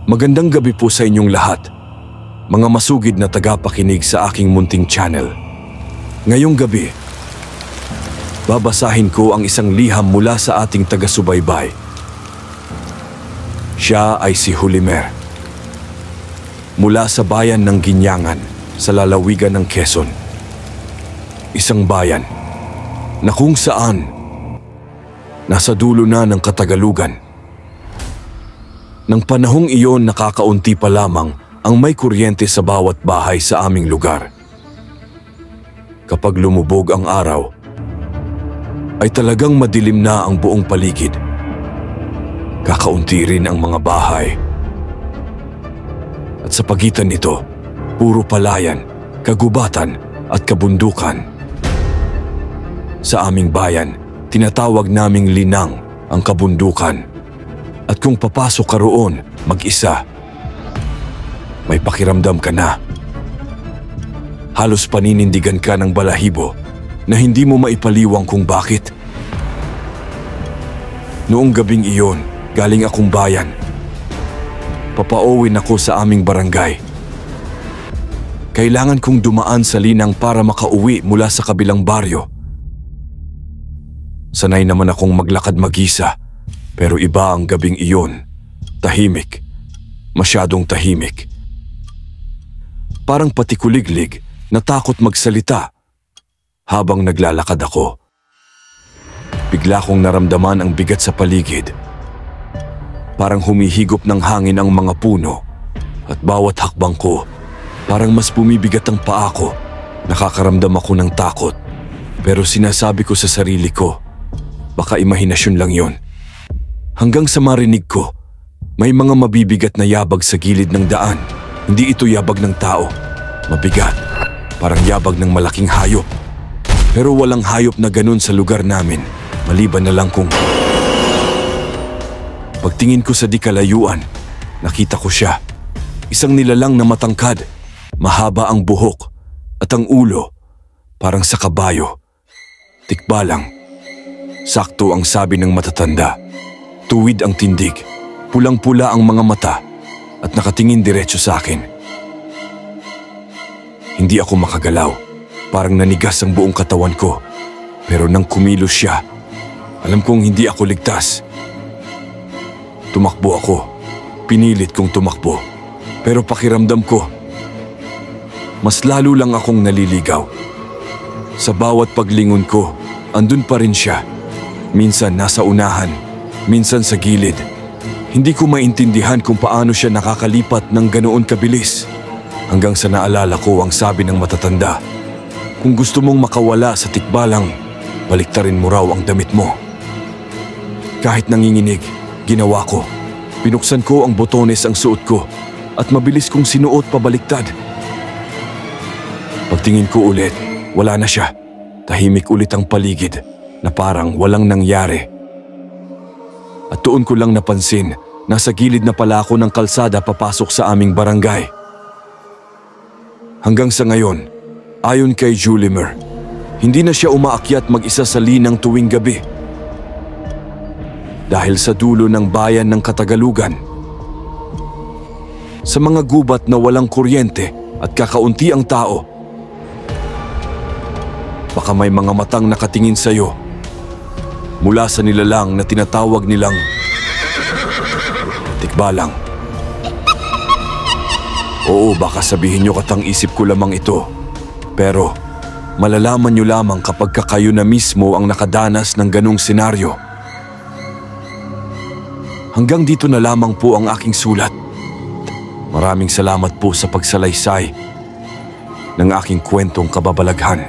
Magandang gabi po sa inyong lahat, mga masugid na tagapakinig sa aking munting channel. Ngayong gabi, babasahin ko ang isang liham mula sa ating taga-subaybay. Siya ay si Julimer. Mula sa bayan ng Ginyangan sa lalawigan ng Quezon. Isang bayan na kung saan nasa dulo na ng Katagalugan. Nang panahong iyon, nakakaunti pa lamang ang may kuryente sa bawat bahay sa aming lugar. Kapag lumubog ang araw, ay talagang madilim na ang buong paligid. Kakaunti rin ang mga bahay. At sa pagitan nito, puro palayan, kagubatan at kabundukan. Sa aming bayan, tinatawag naming linang ang kabundukan. At kung papasok ka roon mag-isa, may pakiramdam ka na. Halos paninindigan ka ng balahibo na hindi mo maipaliwang kung bakit. Noong gabing iyon, galing akong bayan. Papauwi ako sa aming barangay. Kailangan kong dumaan sa linang para makauwi mula sa kabilang baryo. Sanay naman akong maglakad mag-isa. Pero iba ang gabing iyon, tahimik, masyadong tahimik. Parang patikuliglig, natakot magsalita. Habang naglalakad ako, bigla kong naramdaman ang bigat sa paligid. Parang humihigop ng hangin ang mga puno at bawat hakbang ko, parang mas bumibigat ang paa ko. Nakakaramdam ako ng takot, pero sinasabi ko sa sarili ko, baka imahinasyon lang yon. Hanggang sa marinig ko, may mga mabibigat na yabag sa gilid ng daan. Hindi ito yabag ng tao. Mabigat, parang yabag ng malaking hayop. Pero walang hayop na ganun sa lugar namin, maliban na lang kung... Pagtingin ko sa di kalayuan, nakita ko siya. Isang nilalang na matangkad, mahaba ang buhok, at ang ulo, parang sa kabayo. Tikbalang, sakto ang sabi ng matatanda. Tuwid ang tindig, pulang-pula ang mga mata at nakatingin diretso sa akin. Hindi ako makagalaw, parang nanigas ang buong katawan ko. Pero nang kumilos siya, alam kong hindi ako ligtas. Tumakbo ako, pinilit kong tumakbo. Pero pakiramdam ko, mas lalo lang akong naliligaw. Sa bawat paglingon ko, andun pa rin siya. Minsan nasa unahan, minsan sa gilid. Hindi ko maintindihan kung paano siya nakakalipat ng ganoon kabilis. Hanggang sa naalala ko ang sabi ng matatanda, kung gusto mong makawala sa tikbalang, baliktarin mo raw ang damit mo. Kahit nanginginig, ginawa ko. Pinuksan ko ang botones ang suot ko at mabilis kong sinuot pabaliktad. Pagtingin ko ulit, wala na siya. Tahimik ulit ang paligid na parang walang nangyari. At doon ko lang napansin, nasa gilid na pala ako ng kalsada papasok sa aming barangay. Hanggang sa ngayon, ayon kay Julimer, hindi na siya umaakyat mag-isa sa linang tuwing gabi. Dahil sa dulo ng bayan ng Katagalugan, sa mga gubat na walang kuryente at kakaunti ang tao, baka may mga matang nakatingin sa'yo. Mula sa nilalang na tinatawag nilang tikbalang. Oo, baka sabihin nyo katang isip ko lamang ito. Pero malalaman nyo lamang kapag kayo na mismo ang nakadanas ng ganong senaryo. Hanggang dito na lamang po ang aking sulat. Maraming salamat po sa pagsalaysay ng aking kwentong kababalaghan.